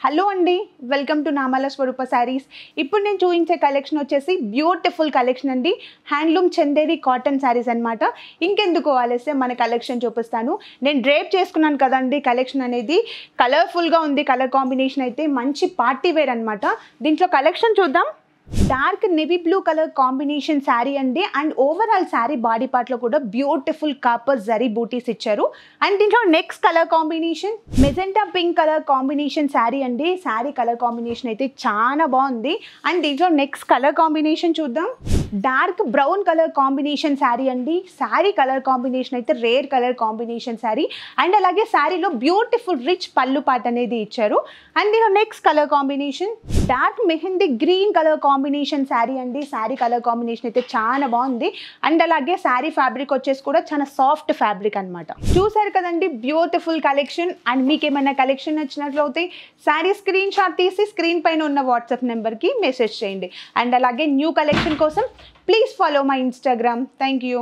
Hello అండి, welcome to నామాల స్వరూప శారీస్. ఇప్పుడు నేను చూపించే కలెక్షన్ వచ్చేసి బ్యూటిఫుల్ కలెక్షన్ అండి. హ్యాండ్లూమ్ చందేరి కాటన్ శారీస్ అనమాట. ఇంకెందుకు ఆలస్యం, మన కలెక్షన్ చూపిస్తాను. నేను డ్రేప్ చేసుకున్నాను కదండి. కలెక్షన్ అనేది కలర్ఫుల్గా ఉంది. కలర్ కాంబినేషన్ అయితే మంచి పార్టీ వేర్ అనమాట. దీంట్లో కలెక్షన్ చూద్దాం. Dark navy blue colour combination sari అండి. అండ్ ఓవరాల్ శారీ బాడీ పార్ట్లో కూడా బ్యూటిఫుల్ కాపర్ జరీ బూటీస్ ఇచ్చారు. అండ్ దీంట్లో next colour combination magenta pink colour combination sari అండి. శారీ కలర్ కాంబినేషన్ అయితే చాలా బాగుంది. అండ్ దీంట్లో నెక్స్ట్ కలర్ కాంబినేషన్ చూద్దాం. Dark brown colour combination sari అండి. శారీ కలర్ కాంబినేషన్ అయితే rare colour combination sari. And అలాగే శారీలో బ్యూటిఫుల్ రిచ్ పళ్ళు పాట అనేది ఇచ్చారు. అండ్ దీంట్లో next colour combination dark mehndi green colour combination sari అండి. శారీ కలర్ కాంబినేషన్ అయితే చాలా బాగుంది. అండ్ అలాగే శారీ ఫ్యాబ్రిక్ వచ్చేసి కూడా చాలా సాఫ్ట్ ఫ్యాబ్రిక్ అనమాట. చూసారు కదండి బ్యూటిఫుల్ కలెక్షన్. అండ్ మీకు ఏమైనా కలెక్షన్ నచ్చినట్లయితే శారీ స్క్రీన్ షాట్ తీసి స్క్రీన్ పైన ఉన్న వాట్సాప్ నెంబర్కి మెసేజ్ చేయండి. అండ్ అలాగే న్యూ కలెక్షన్ కోసం please follow my Instagram. Thank you.